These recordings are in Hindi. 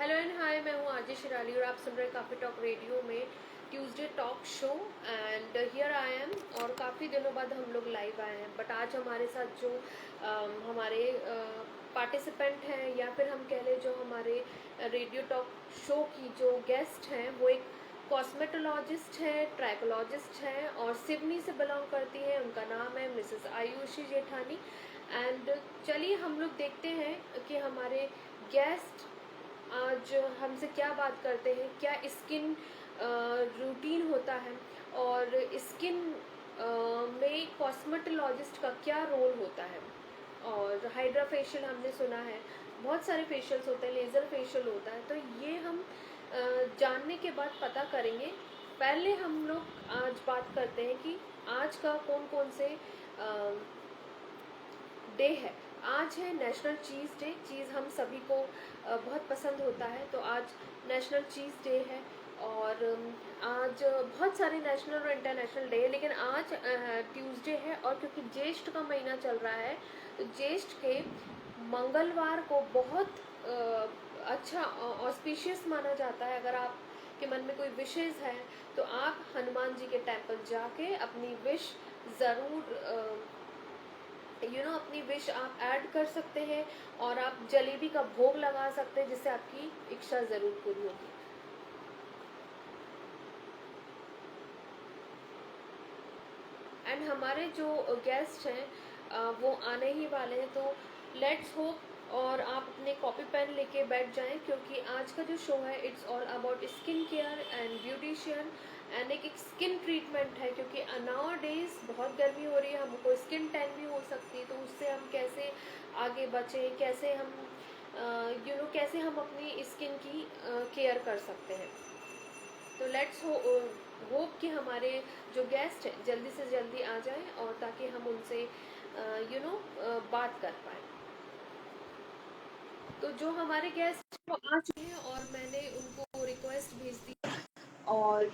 हेलो एंड हाय, मैं हूँ आरजे शिराली और आप सुन रहे हैं काफ़ी टॉक रेडियो में Tuesday talk show. And here I am. और काफ़ी दिनों बाद हम लोग लाइव आए हैं, बट आज हमारे साथ जो हमारे पार्टिसिपेंट हैं, या फिर हम कह लें जो हमारे रेडियो टॉक शो की जो गेस्ट हैं, वो एक कॉस्मेटोलॉजिस्ट है, ट्राइकोलॉजिस्ट हैं और सिवनी से बिलोंग करती हैं। उनका नाम है मिसेस आयुषी जेठानी। एंड चलिए हम लोग देखते हैं कि हमारे गेस्ट आज हमसे क्या बात करते हैं, क्या स्किन रूटीन होता है और स्किन में कॉस्मेटोलॉजिस्ट का क्या रोल होता है। और हाइड्रा फेशियल हमने सुना है, बहुत सारे फेशियल्स होते हैं, लेज़र फेशियल होता है, तो ये हम जानने के बाद पता करेंगे। पहले हम लोग आज बात करते हैं कि आज का कौन कौन से डे है। आज है नेशनल चीज़ डे। चीज़ हम सभी को बहुत पसंद होता है, तो आज नेशनल चीज़ डे है। और आज बहुत सारे नेशनल और इंटरनेशनल डे है, लेकिन आज ट्यूसडे है। और क्योंकि ज्येष्ठ का महीना चल रहा है, तो ज्येष्ठ के मंगलवार को बहुत अच्छा ऑस्पिशियस माना जाता है। अगर आप के मन में कोई विशेज़ है तो आप हनुमान जी के टेम्पल जाके अपनी विश ज़रूर अपनी विश आप ऐड कर सकते हैं और आप जलेबी का भोग लगा सकते हैं, जिससे आपकी इच्छा ज़रूर पूरी होगी। एंड हमारे जो गेस्ट हैं वो आने ही वाले हैं, तो लेट्स होप। और आप अपने कॉपी पेन लेके बैठ जाएं, क्योंकि आज का जो शो है it's all about skin care and beautician and एक स्किन ट्रीटमेंट है। क्योंकि नाउ डेज बहुत गर्मी हो रही है, हमको स्किन टैन भी हो सकती है, तो उससे हम कैसे आगे बचें, कैसे हम कैसे हम अपनी स्किन की केयर कर सकते हैं। तो लेट्स होप कि हमारे जो गेस्ट हैं जल्दी से जल्दी आ जाएं, और ताकि हम उनसे बात कर पाएँ। तो जो हमारे गेस्ट वो आ चुके हैं और मैंने उनको रिक्वेस्ट भेज दी, और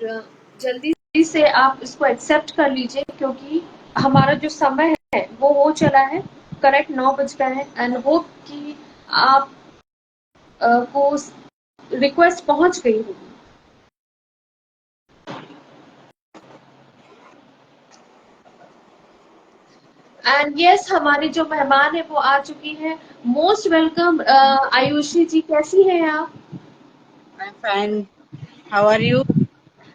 जल्दी से आप इसको एक्सेप्ट कर लीजिए, क्योंकि हमारा जो समय है वो हो चला है, करेक्ट 9 बज गए हैं। एंड होप कि आप को रिक्वेस्ट पहुंच गई होगी। एंड यस, हमारी जो मेहमान है वो आ चुकी है। मोस्ट वेलकम आयुषी जी, कैसी हैं आप? I'm fine. How are you?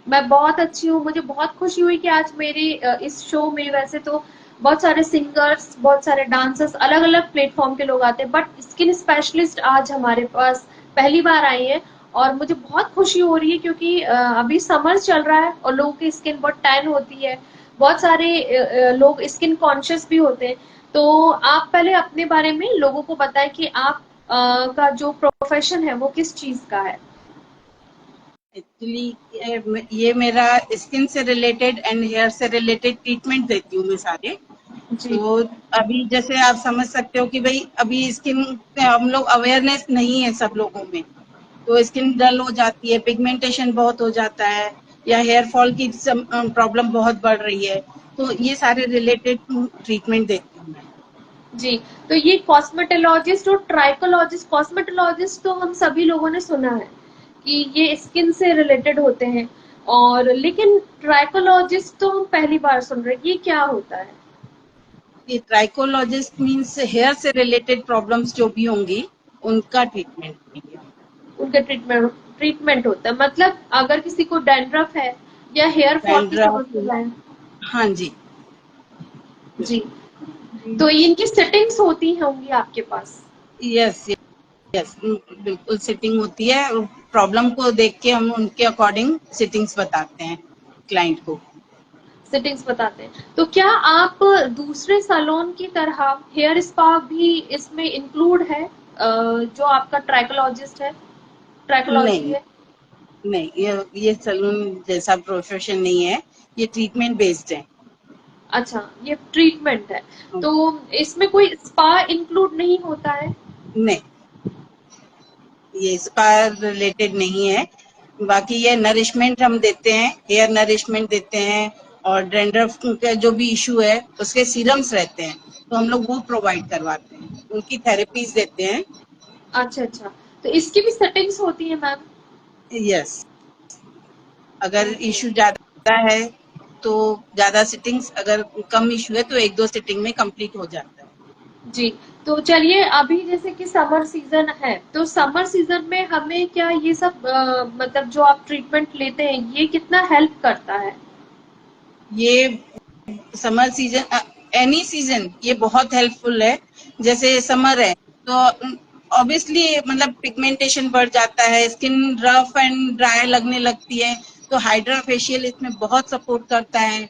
मैं बहुत अच्छी हूँ। मुझे बहुत खुशी हुई कि आज मेरे इस शो में, वैसे तो बहुत सारे सिंगर्स, बहुत सारे डांसर्स, अलग अलग प्लेटफॉर्म के लोग आते हैं, बट स्किन स्पेशलिस्ट आज हमारे पास पहली बार आई है। और मुझे बहुत खुशी हो रही है, क्योंकि अभी समर चल रहा है और लोगों की स्किन बहुत टैन होती है। बहुत सारे लोग स्किन कॉन्शियस भी होते हैं। तो आप पहले अपने बारे में लोगों को बताएं कि आप का जो प्रोफेशन है वो किस चीज का है। एक्चुअली ये मेरा स्किन से रिलेटेड एंड हेयर से रिलेटेड ट्रीटमेंट देती हूँ मैं सारे। जी। तो अभी जैसे आप समझ सकते हो कि भाई अभी स्किन हम लोग अवेयरनेस नहीं है सब लोगों में, तो स्किन डल हो जाती है, पिगमेंटेशन बहुत हो जाता है, या हेयर फॉल की प्रॉब्लम बहुत बढ़ रही है। तो ये सारे रिलेटेड ट्रीटमेंट देती हूँ मैं। जी। तो ये कॉस्मेटोलॉजिस्ट और ट्राइकोलॉजिस्ट, कॉस्मेटोलॉजिस्ट तो हम सभी लोगों ने सुना है कि ये स्किन से रिलेटेड होते हैं, और लेकिन ट्राइकोलॉजिस्ट तो हम पहली बार सुन रहे हैं। ये क्या होता है? ये ट्राइकोलॉजिस्ट मीन्स हेयर से रिलेटेड प्रॉब्लम्स जो भी होंगी उनका ट्रीटमेंट। उनका ट्रीटमेंट होता है, मतलब अगर किसी को डैंड्रफ है या हेयर फॉल की डैंड्रफ, समस्या है। हाँ जी। जी। तो इनकी सेटिंग्स होती होंगी आपके पास। यस यस, बिल्कुल सिटिंग होती है। प्रॉब्लम को देख के हम उनके अकॉर्डिंग सिटिंग्स बताते हैं क्लाइंट को। सेटिंग्स बताते हैं, तो क्या आप दूसरे सैलून की तरह हेयर स्पा भी इसमें इंक्लूड है, जो आपका ट्राइकोलॉजिस्ट है, ट्राइकोलॉजी नहीं है? नहीं, ये सैलून जैसा प्रोफेशन नहीं है, ये ट्रीटमेंट बेस्ड है। अच्छा, ये ट्रीटमेंट है, तो इसमें कोई स्पा इंक्लूड नहीं होता है? नहीं, ये स्पा रिलेटेड नहीं है। बाकी ये नरिशमेंट हम देते हैं, हेयर नरिशमेंट देते हैं, और डैंड्रफ का जो भी इशू है उसके सीरम्स रहते हैं, तो हम लोग वो प्रोवाइड करवाते हैं, उनकी थेरेपीज देते हैं। अच्छा अच्छा। तो इसकी भी सेटिंग्स होती है मैम? यस, अगर ओके। इशू ज्यादा है तो ज्यादा सिटिंग्स, अगर कम इशू है तो एक दो सिटिंग में कंप्लीट हो जाता है। जी, तो चलिए अभी जैसे कि समर सीजन है, तो समर सीजन में हमें क्या ये सब मतलब जो आप ट्रीटमेंट लेते हैं, ये कितना हेल्प करता है? ये समर सीजन, एनी सीजन ये बहुत हेल्पफुल है। जैसे समर है तो ऑब्वियसली मतलब पिगमेंटेशन बढ़ जाता है, स्किन रफ एंड ड्राई लगने लगती है, तो हाइड्रा फेशियल इसमें बहुत सपोर्ट करता है।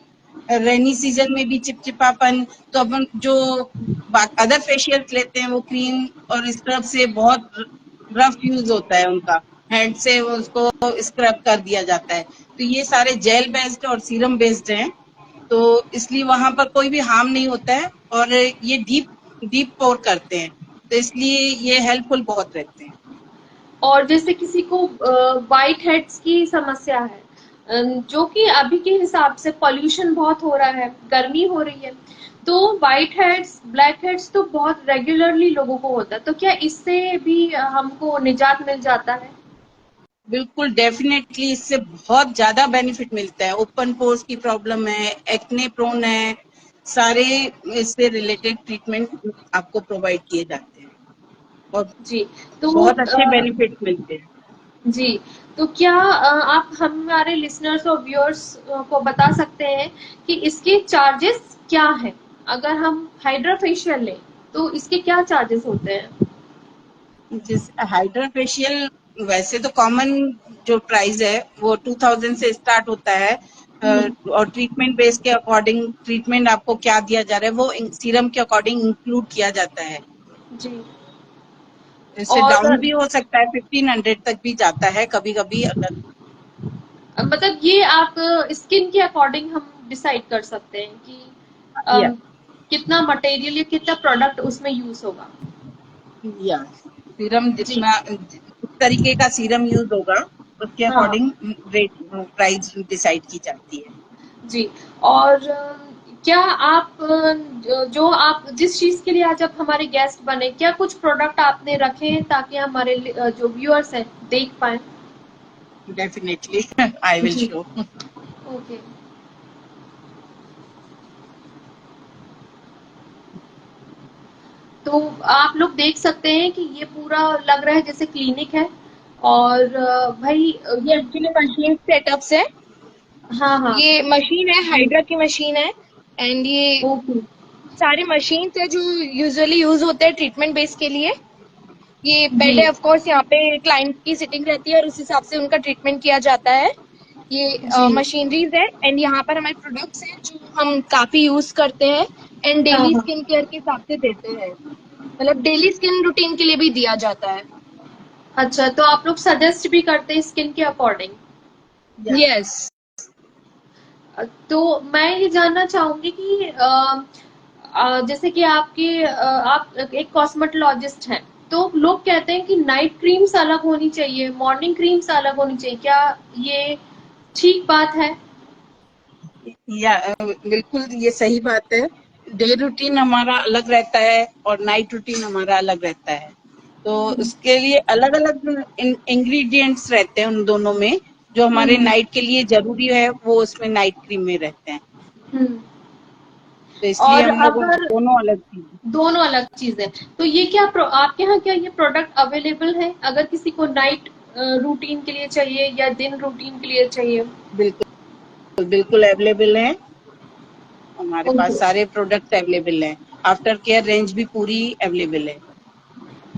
रेनी सीजन में भी चिपचिपापन, तो अपन जो अदर फेशियल्स लेते हैं वो क्रीम और स्क्रब से बहुत रफ यूज होता है उनका, हैंड से वो उसको स्क्रब कर दिया जाता है। तो ये सारे जेल बेस्ड और सीरम बेस्ड हैं, तो इसलिए वहां पर कोई भी हार्म नहीं होता है, और ये डीप डीप पोर करते हैं, तो इसलिए ये हेल्पफुल बहुत रहते हैं। और जैसे किसी को व्हाइट हेड्स की समस्या है, जो कि अभी के हिसाब से पॉल्यूशन बहुत हो रहा है, गर्मी हो रही है, तो व्हाइट हेड्स, ब्लैक हेड्स तो बहुत रेगुलरली लोगों को होता है, तो क्या इससे भी हमको निजात मिल जाता है? बिल्कुल डेफिनेटली, इससे बहुत ज्यादा बेनिफिट मिलता है। ओपन पोर्स की प्रॉब्लम है, एक्ने प्रोन है, सारे इससे रिलेटेड ट्रीटमेंट आपको प्रोवाइड किए जाते हैं, और जी, तो बहुत अच्छे बेनिफिट मिलते हैं। जी, तो क्या आप हमारे लिसनर्स और व्यूअर्स को बता सकते हैं कि इसके चार्जेस क्या हैं? अगर हम हाइड्रा फेशियल लें, तो इसके क्या चार्जेस होते हैं? जिस हाइड्रा फेशियल वैसे तो कॉमन जो प्राइस है वो 2000 से स्टार्ट होता है, हुँ, और ट्रीटमेंट बेस के अकॉर्डिंग ट्रीटमेंट आपको क्या दिया जा रहा है वो सीरम के अकॉर्डिंग इंक्लूड किया जाता है। जी। इससे और डाउन भी हो सकता है, 1500 तक भी जाता है कभी कभी अगर। मतलब ये आप स्किन के अकॉर्डिंग हम डिसाइड कर सकते हैं कि या अम, कितना मटेरियल या कितना प्रोडक्ट उसमें यूज़ होगा। या सीरम जी, जितना जिस तरीके का सीरम यूज होगा उसके हाँ। अकॉर्डिंग रेट प्राइस डिसाइड की जाती है। जी, और क्या आप जो आप जिस चीज़ के लिए आज आप हमारे गेस्ट बने, क्या कुछ प्रोडक्ट आपने रखे हैं ताकि हमारे जो व्यूअर्स हैं देख पाएँ? डेफिनेटली आई विल जी, शो। ओके। तो आप लोग देख सकते हैं कि ये पूरा लग रहा है जैसे क्लिनिक है, और भाई ये एक्चुअली मशीन सेटअप्स है। हाँ, हाँ। ये मशीन है, जी, हाइड्रा की मशीन है। एंड ये ओके। सारे मशीन है जो यूजुअली यूज होते हैं ट्रीटमेंट बेस के लिए। ये बेड जी, है, ऑफ कोर्स यहाँ पे क्लाइंट की सिटिंग रहती है और उस हिसाब से उनका ट्रीटमेंट किया जाता है। ये जी। मशीनरीज है एंड यहाँ पर हमारे प्रोडक्ट्स हैं जो हम काफी यूज करते हैं एंड हाँ, डेली हाँ। स्किन केयर के हिसाब से देते हैं। मतलब डेली स्किन रूटीन के लिए भी दिया जाता है। अच्छा, तो आप लोग सजेस्ट भी करते हैं स्किन के अकॉर्डिंग? या यस। तो मैं ये जानना चाहूंगी कि जैसे कि आप एक कॉस्मेटोलॉजिस्ट हैं, तो लोग कहते हैं कि नाइट क्रीम्स अलग होनी चाहिए, मॉर्निंग क्रीम्स अलग होनी चाहिए, क्या ये ठीक बात है? बिल्कुल ये सही बात है। डे रूटीन हमारा अलग रहता है और नाइट रूटीन हमारा अलग रहता है, तो उसके लिए अलग अलग इंग्रेडिएंट्स रहते हैं उन दोनों में। जो हमारे हम्म, नाइट के लिए जरूरी है वो उसमें नाइट क्रीम में रहते हैं, हम्म। तो इसलिए और हम लोग अगर दोनों अलग चीज। दोनों अलग चीजें, तो ये क्या आपके यहाँ क्या ये प्रोडक्ट अवेलेबल है अगर किसी को नाइट रूटीन के लिए चाहिए या दिन रूटीन के लिए चाहिए? बिल्कुल बिल्कुल अवेलेबल है, हमारे ओके। पास सारे प्रोडक्ट्स अवेलेबल हैं। आफ्टर केयर रेंज भी पूरी अवेलेबल है।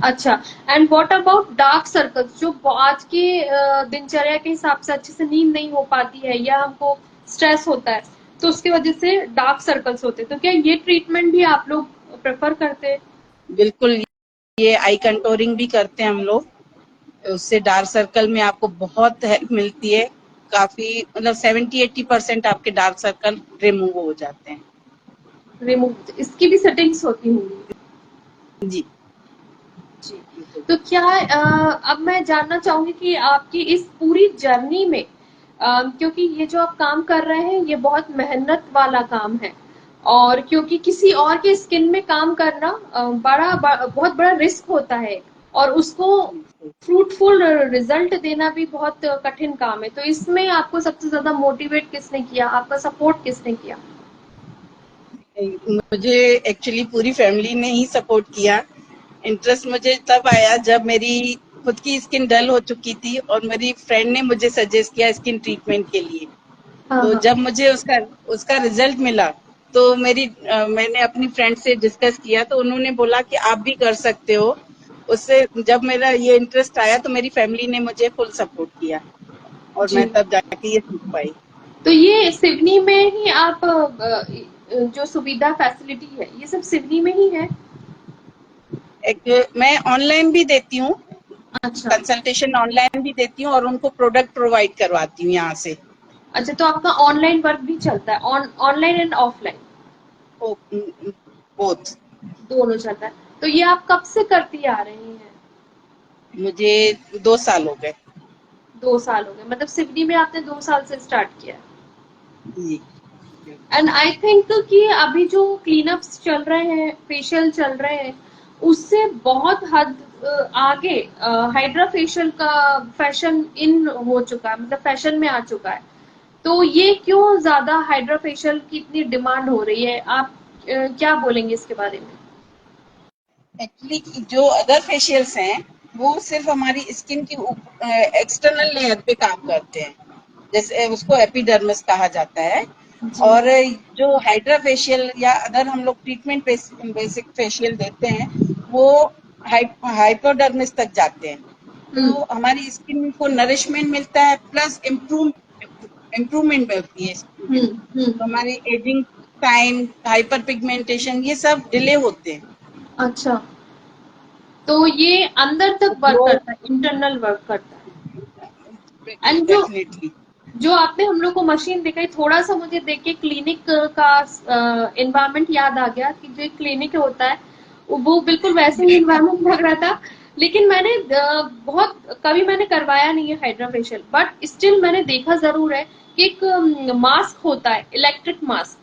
अच्छा, and what about dark circles, जो आज के दिनचर्या के हिसाब से अच्छे से नींद नहीं हो पाती है या हमको स्ट्रेस होता है, तो उसकी वजह से डार्क सर्कल्स होते हैं, तो क्या ये ट्रीटमेंट भी आप लोग प्रेफर करते हैं? बिल्कुल, ये आई कंटोरिंग भी करते हैं हम लोग, उससे डार्क सर्कल में आपको बहुत हेल्प मिलती है। काफी मतलब 70-80% आपके डार्क सर्कल रिमूव हो जाते हैं। रिमूव इसकी भी सेटिंग्स होती होंगी? जी जी। बिल्कुल। तो क्या अब मैं जानना चाहूंगी कि आपकी इस पूरी जर्नी में, क्योंकि ये जो आप काम कर रहे हैं ये बहुत मेहनत वाला काम है, और क्योंकि किसी और के स्किन में काम करना बहुत बड़ा रिस्क होता है, और उसको फ्रूटफुल रिजल्ट देना भी बहुत कठिन काम है। तो इसमें आपको सबसे ज्यादा मोटिवेट किसने किया, आपका सपोर्ट किसने किया? मुझे एक्चुअली पूरी फैमिली ने ही सपोर्ट किया। इंटरेस्ट मुझे तब आया जब मेरी खुद की स्किन डल हो चुकी थी और मेरी फ्रेंड ने मुझे सजेस्ट किया स्किन ट्रीटमेंट के लिए। हाँ तो हाँ। जब मुझे उसका उसका रिजल्ट मिला तो मैंने अपनी फ्रेंड से डिस्कस किया तो उन्होंने बोला कि आप भी कर सकते हो। उससे जब मेरा ये इंटरेस्ट आया तो मेरी फैमिली ने मुझे फुल सपोर्ट किया और जी। मैं तब जाके ये सीख पाई। तो ये सिवनी में ही आप जो सुविधा फैसिलिटी है ये सब सिवनी में ही है? एक मैं ऑनलाइन भी देती हूँ, अच्छा। कंसल्टेशन ऑनलाइन भी देती हूँ और उनको प्रोडक्ट प्रोवाइड करवाती हूँ यहाँ से। अच्छा, तो आपका ऑनलाइन वर्क भी चलता है, ऑनलाइन एंड ऑफलाइन बोथ। दोनों चलता है? तो ये आप कब से करती आ रही हैं? मुझे 2 साल हो गए। 2 साल हो गए, मतलब सिवनी में आपने 2 साल से स्टार्ट किया? जी। एंड आई थिंक कि अभी जो क्लीनअप्स चल रहे हैं, फेशियल चल रहे हैं, उससे बहुत हद आगे हाइड्रा फेशियल का फैशन इन हो चुका है, मतलब फैशन में आ चुका है। तो ये क्यों ज्यादा हाइड्रा फेशियल की इतनी डिमांड हो रही है, आप क्या बोलेंगे इसके बारे में? एक्चुअली जो अदर फेशियल्स हैं वो सिर्फ हमारी स्किन की एक्सटर्नल लेयर पे काम करते हैं, जैसे उसको एपिडर्मिस कहा जाता है। जी। और जो हाइड्रा फेशियल या अदर हम लोग ट्रीटमेंट बेसिक फेशियल देते हैं वो हाइपोडर्मिस तक जाते हैं। तो हम्म हमारी स्किन को नरिशमेंट मिलता है प्लस इम्प्रूवमेंट मिलती है स्किन में। तो हम्म। हमारी एजिंग टाइम, हाइपर पिगमेंटेशन ये सब डिले होते हैं। अच्छा, तो ये अंदर तक वर्क ग्लो करता है, इंटरनल वर्क करता है। एंड जो डेफिनेटली। जो आपने हम लोग को मशीन दिखाई, थोड़ा सा मुझे देख के क्लिनिक का एनवायरनमेंट याद आ गया कि जो एक क्लिनिक होता है वो बिल्कुल वैसे ही एनवायरनमेंट लग रहा था। लेकिन मैंने बहुत कभी मैंने करवाया नहीं है हाइड्रा फेशियल, बट स्टिल मैंने देखा जरूर है कि एक मास्क होता है, electric mask,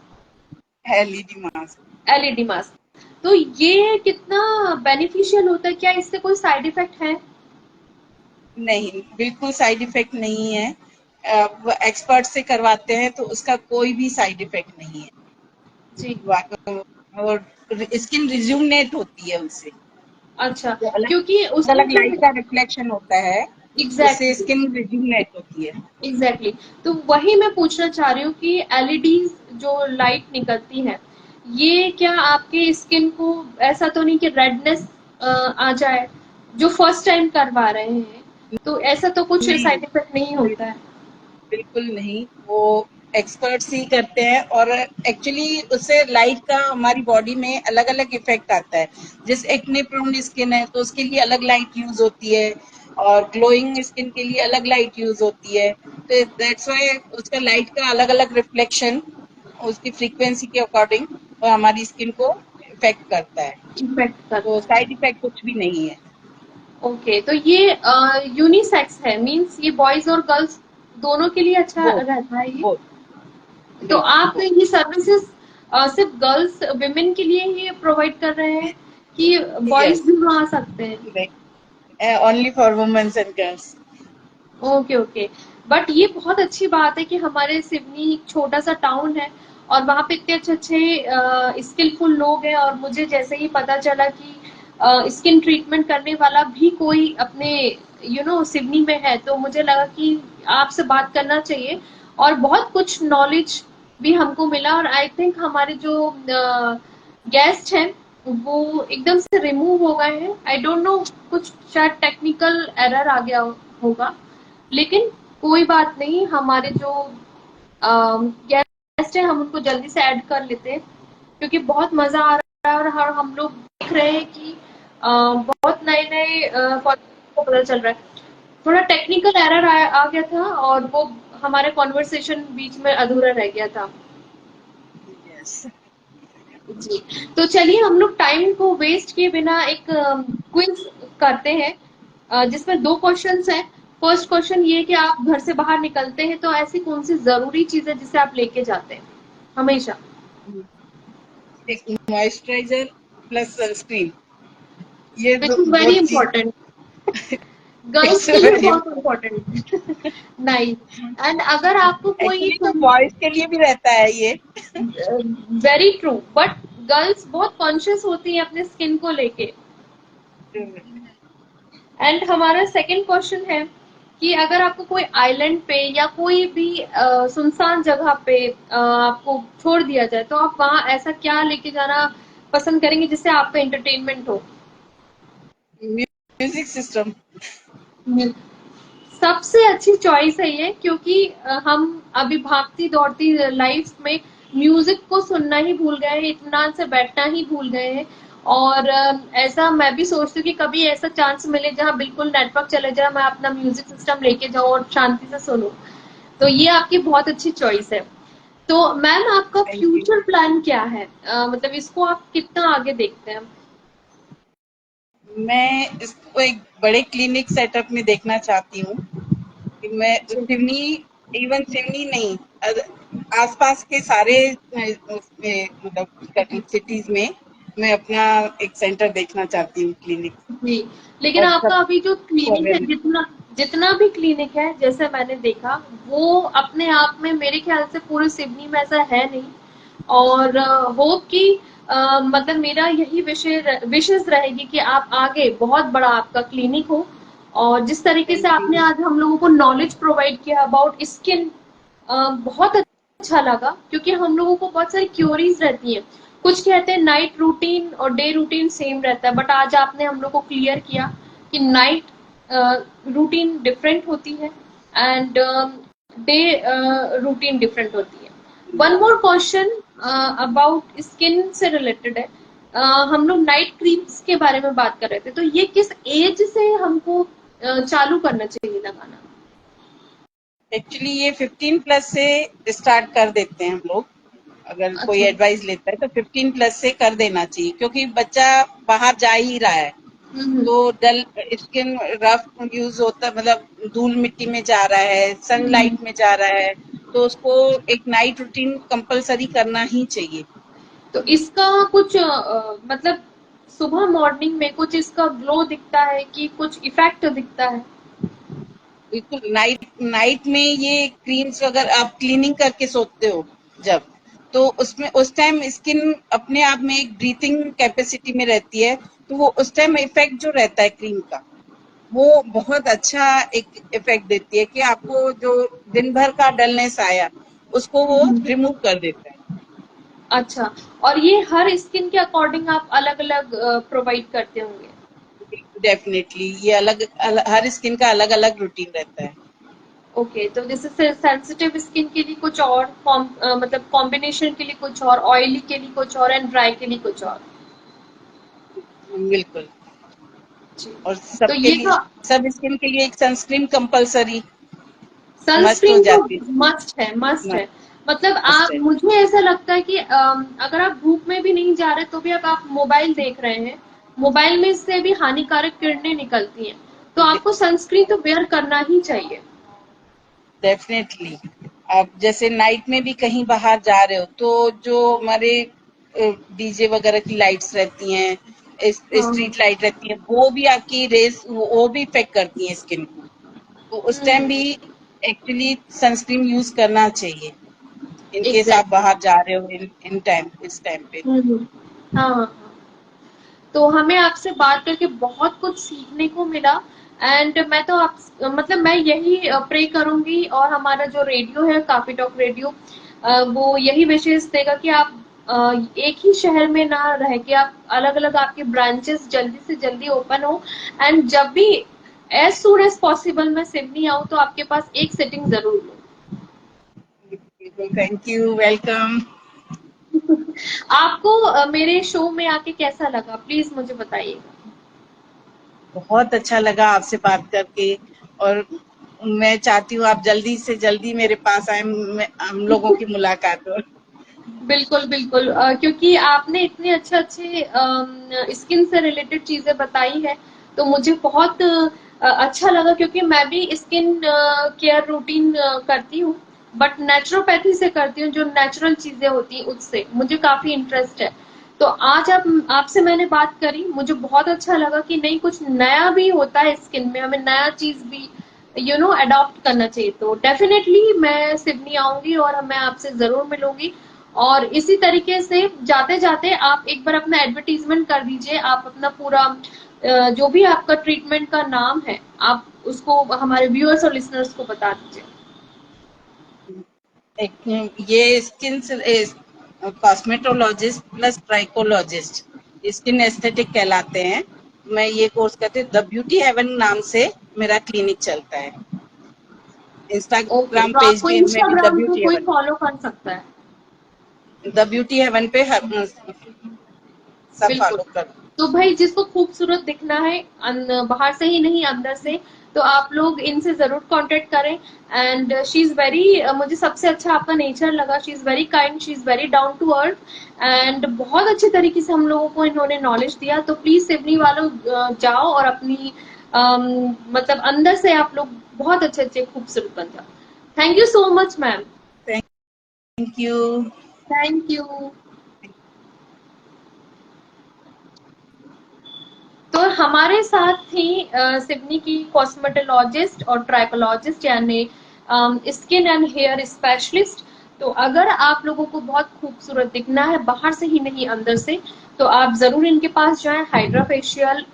LED mask. LED mask. तो ये कितना बेनिफिशियल होता है, क्या इससे कोई साइड इफेक्ट है? नहीं, बिल्कुल साइड इफेक्ट नहीं है। एक्सपर्ट से करवाते हैं तो उसका कोई भी साइड इफेक्ट नहीं है। जी। और स्किन रिज्यूमिनेट होती है उससे। अच्छा, जो अलग क्योंकि उसमें अलग जो लाइट का रिफ्लेक्शन होता है उससे एग्जैक्टली स्किन रिज्यूमिनेट होती है। एग्जैक्टली तो वही मैं पूछना चाह रही हूँ कि एलईडी जो लाइट निकलती है, ये क्या आपके स्किन को ऐसा तो नहीं कि रेडनेस आ जाए जो फर्स्ट टाइम करवा रहे हैं? तो ऐसा तो कुछ नहीं, साइड इफेक्ट नहीं होता है? बिल्कुल नहीं। वो एक्सपर्ट्स ही करते हैं और एक्चुअली उससे लाइट का हमारी बॉडी में अलग अलग इफेक्ट आता है। जिस एक्ने प्रोन स्किन है तो उसके लिए अलग लाइट यूज होती है और ग्लोइंग स्किन के लिए अलग लाइट यूज होती है। तो दैट्स व्हाई उसका लाइट का अलग अलग रिफ्लेक्शन उसकी फ्रीक्वेंसी के अकॉर्डिंग हमारी स्किन को इफेक्ट करता है। इफेक्ट तो करता है? साइड इफेक्ट कुछ भी नहीं है। ओके, तो ये यूनिसेक्स है, मींस ये बॉयज और गर्ल्स दोनों के लिए अच्छा बोथ रहता है ये? बोथ तो बिल्कुल आप बोथ। ये सर्विसेज सिर्फ गर्ल्स विमेन के लिए ही प्रोवाइड कर रहे हैं कि बॉयज यस, भी वहाँ आ सकते हैं? Only for womens and girls. Okay okay. But ये बहुत अच्छी बात है कि हमारे सिवनी एक छोटा सा टाउन है और वहाँ पे इतने अच्छे अच्छे स्किलफुल लोग हैं, और मुझे जैसे ही पता चला कि स्किन ट्रीटमेंट करने वाला भी कोई अपने सिवनी में है, तो मुझे लगा कि आपसे बात करना चाहिए। और बहुत कुछ नॉलेज भी हमको मिला, और आई थिंक हमारे जो गेस्ट हैं वो एकदम से रिमूव हो गए हैं। आई डोंट नो, कुछ शायद टेक्निकल एरर आ गया होगा, लेकिन कोई बात नहीं। हमारे जो गेस्ट है हम उनको जल्दी से ऐड कर लेते हैं, क्योंकि बहुत मजा आ रहा है और हम लोग देख रहे हैं कि बहुत नए नए को पता चल रहा है। थोड़ा टेक्निकल एरर आ गया था और वो हमारे कॉन्वर्सेशन बीच में अधूरा रह गया था। यस। जी। तो चलिए हम लोग टाइम को वेस्ट किए बिना एक क्विज करते हैं, जिसमें 2 क्वेश्चंस हैं। फर्स्ट क्वेश्चन ये कि आप घर से बाहर निकलते हैं तो ऐसी कौन सी जरूरी चीज है जिसे आप लेके जाते हैं हमेशा? एक मॉइस्चराइजर प्लस सनस्क्रीन, ये विच दो इज दो वेरी चीज इंपॉर्टेंट। गर्ल्स इट्स के लिए वेरी बहुत इम्पोर्टेंट। नाइस। एंड अगर आपको कोई एक्चुअली तो बॉयज के लिए भी रहता है ये। वेरी ट्रू, बट गर्ल्स बहुत कॉन्शियस होती हैं अपने स्किन को लेके। एंड हमारा सेकंड क्वेश्चन है कि अगर आपको कोई आइलैंड पे या कोई भी सुनसान जगह पे आपको छोड़ दिया जाए तो आप वहां ऐसा क्या लेके जाना पसंद करेंगे जिससे आपका एंटरटेनमेंट हो? Music system. सबसे अच्छी चॉइस है ये, क्योंकि हम अभी भागती दौड़ती लाइफ में म्यूजिक को सुनना ही भूल गए हैं, इत्मीनान से बैठना ही भूल गए हैं। और ऐसा मैं भी सोचती हूँ कि कभी ऐसा चांस मिले जहाँ बिल्कुल नेटवर्क चले जाए, मैं अपना म्यूजिक सिस्टम लेके जाऊँ और शांति से सुनूं। तो ये आपकी बहुत अच्छी चॉइस है। तो मैम, आपका थैंक यू। फ्यूचर प्लान क्या है? मतलब इसको आप कितना आगे देखते हैं? मैं इसको एक बड़े क्लिनिक सेटअप में देखना चाहती हूँ कि मैं जी। सिवनी, इवन सिवनी नहीं, आसपास के सारे उसमें मतलब सिटीज में मैं अपना एक सेंटर देखना चाहती हूँ, क्लिनिक। जी, लेकिन और आपका अभी जो सबको क्लिनिक है, अवेयर। जितना जितना भी क्लिनिक है, जैसे मैंने देखा, वो अपने आप में मेरे ख्याल से पूरे सिडनी में ऐसा है नहीं। और होप कि मतलब मेरा यही विशेष रहेगी कि आप आगे बहुत बड़ा आपका क्लिनिक हो। और जिस तरीके से थैंक आपने यू। आज हम लोगों को नॉलेज प्रोवाइड किया अबाउट स्किन, बहुत अच्छा लगा, क्योंकि हम लोगों को बहुत सारी क्यूरीज रहती हैं। कुछ कहते हैं नाइट रूटीन और डे रूटीन सेम रहता है, बट आज आपने हम लोग को क्लियर किया कि नाइट रूटीन डिफरेंट होती है एंड डे रूटीन डिफरेंट होती है। One more question about skin से रिलेटेड है। हम लोग नाइट क्रीम्स के बारे में बात कर रहे थे, तो ये किस एज से हमको चालू करना चाहिए लगाना? एक्चुअली ये 15 प्लस से स्टार्ट कर देते हैं हम लोग। अगर कोई अच्छा। एडवाइस लेता है तो 15 प्लस से कर देना चाहिए, क्योंकि बच्चा बाहर जा ही रहा है हम्म। तो डल स्किन रफ यूज होता है, मतलब धूल मिट्टी में जा रहा है, हम्म। सनलाइट में जा रहा है, तो उसको एक नाइट रूटीन कंपलसरी करना ही चाहिए। तो इसका कुछ मतलब सुबह मॉर्निंग में कुछ इसका ग्लो दिखता है कि कुछ इफेक्ट दिखता है? बिल्कुल, नाइट नाइट में ये क्रीम्स अगर आप क्लीनिंग करके सोते हो जब, तो उसमें उस टाइम स्किन अपने आप में एक ब्रीथिंग कैपेसिटी में रहती है, तो वो उस टाइम इफेक्ट जो रहता है क्रीम का, वो बहुत अच्छा एक इफेक्ट देती है कि आपको जो दिन भर का डलनेस आया उसको वो हम्म। रिमूव कर देता है। अच्छा। और ये हर स्किन के अकॉर्डिंग आप अलग अलग प्रोवाइड करते होंगे? डेफिनेटली ये हर स्किन का अलग अलग रूटीन रहता है। ओके, तो जैसे सेंसिटिव स्किन के लिए कुछ और, मतलब कॉम्बिनेशन के लिए कुछ और, ऑयली के लिए कुछ और, एंड ड्राई के लिए कुछ और। बिल्कुल। जी। और तो सबके ये लिए, तो सब स्किन के लिए एक सनस्क्रीन कंपलसरी मस्ट हो सनस्क्रीन तो जाती है। मस्ट है, मस्ट है। मतलब मस्ट आप, है। मुझे ऐसा लगता है कि अगर आप धूप में भी नहीं जा रहे तो भी अगर आप मोबाइल देख रहे हैं, मोबाइल में से भी हानिकारक किरणें निकलती हैं, तो आपको सनस्क्रीन तो वेयर करना ही चाहिए। डेफिनेटली। आप जैसे नाइट में भी कहीं बाहर जा रहे हो तो जो हमारे डीजे वगैरह की लाइट्स रहती हैं, हाँ। स्ट्रीट लाइट रहती है, वो भी आपकी रेस वो भी इफेक्ट करती हैं स्किन को, तो उस टाइम भी हम्म। एक्चुअली सनस्क्रीन यूज करना चाहिए इन केस आप एग्जैक्टली। बाहर जा रहे हो इन टाइम, इस टाइम पे। हाँ, हाँ, हाँ। तो हमें आपसे बात करके बहुत कुछ सीखने को मिला। एंड मैं तो आप, मतलब मैं यही प्रे करूंगी, और हमारा जो रेडियो है, काफी टॉक रेडियो, वो यही विशेष देगा कि आप एक ही शहर में ना रह के आप अलग अलग, आपके ब्रांचेस जल्दी से जल्दी ओपन हो। एंड जब भी एज सून एज पॉसिबल मैं सिडनी आऊँ तो आपके पास एक सिटिंग जरूर लूँ। बिल्कुल, थैंक यू, वेलकम। आपको मेरे शो में आके कैसा लगा, प्लीज मुझे बताइएगा। बहुत अच्छा लगा आपसे बात करके, और मैं चाहती हूँ आप जल्दी से जल्दी मेरे पास आए, हम लोगों की मुलाकात हो। बिल्कुल, बिल्कुल, क्योंकि आपने इतने अच्छे अच्छे स्किन से रिलेटेड चीजें बताई है, तो मुझे बहुत अच्छा लगा, क्योंकि मैं भी स्किन केयर रूटीन करती हूँ, बट नेचुरोपैथी से करती हूँ, जो नेचुरल चीजें होती हैं उससे मुझे काफी इंटरेस्ट है। तो आज आपसे मैंने बात करी, मुझे बहुत अच्छा लगा कि नहीं, कुछ नया भी होता है स्किन में, हमें नया चीज भी अडॉप्ट करना चाहिए। तो डेफिनेटली मैं सिडनी आऊंगी और मैं आपसे जरूर मिलूंगी। और इसी तरीके से जाते जाते आप एक बार अपना एडवर्टीजमेंट कर दीजिए, आप अपना पूरा जो भी आपका ट्रीटमेंट का नाम है, आप उसको हमारे व्यूअर्स और लिसनर्स को बता दीजिए। ये skin cosmetologist plus trichologist skin aesthetic कहलाते हैं। मैं ये कोर्स करती हूँ। द ब्यूटी हेवन नाम से मेरा क्लिनिक चलता है। ओके, इंस्टाग्राम तो पेज आपको भी में भी द इंस्टाग्राम को ब्यूटी कोई हेवन, फॉलो कर सकता है? द ब्यूटी हेवन पे सब बिल्कुल। फॉलो कर। तो भाई, जिसको खूबसूरत दिखना है बाहर से ही नहीं, अंदर से, तो आप लोग इनसे जरूर कांटेक्ट करें। एंड शी इज वेरी, मुझे सबसे अच्छा आपका नेचर लगा, she is very kind, she is very down to earth, and बहुत अच्छे तरीके से हम लोगों को इन्होंने नॉलेज दिया। तो प्लीज सिवनी वालों, जाओ और अपनी मतलब अंदर से आप लोग बहुत अच्छे अच्छे खूबसूरत बन जाओ। Thank you so much ma'am. Thank you. Thank you. तो हमारे साथ थी सिडनी की कॉस्मेटोलॉजिस्ट और ट्राइकोलॉजिस्ट, यानी स्किन एंड हेयर स्पेशलिस्ट। तो अगर आप लोगों को बहुत खूबसूरत दिखना है बाहर से ही नहीं, अंदर से, तो आप जरूर इनके पास जाएं। हाइड्रा फेशियल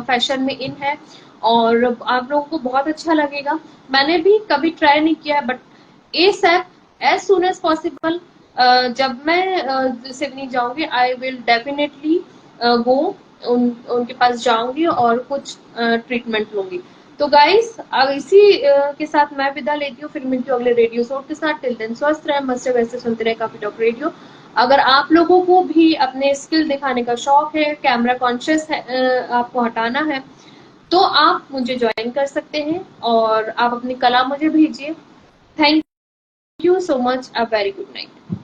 फैशन में इन है और आप लोगों को बहुत अच्छा लगेगा। मैंने भी कभी ट्राई नहीं किया है, but ASAP, as soon as possible, जब मैं सिडनी जाऊंगी, आई विल डेफिनेटली गो, उनके पास जाऊंगी और कुछ ट्रीटमेंट लूंगी। तो गाइस, इसी के साथ मैं विदा लेती हूँ, फिर मिलती हूँ अगले रेडियो शो के साथ। टिल देन स्वस्थ रहे, मस्त रहे, वैसे सुनते रहे काफी टॉक रेडियो। अगर आप लोगों को भी अपने स्किल दिखाने का शौक है, कैमरा कॉन्शियस है, आपको हटाना है, तो आप मुझे ज्वाइन कर सकते हैं और आप अपनी कला मुझे भेजिए। Thank you so much, a very good night.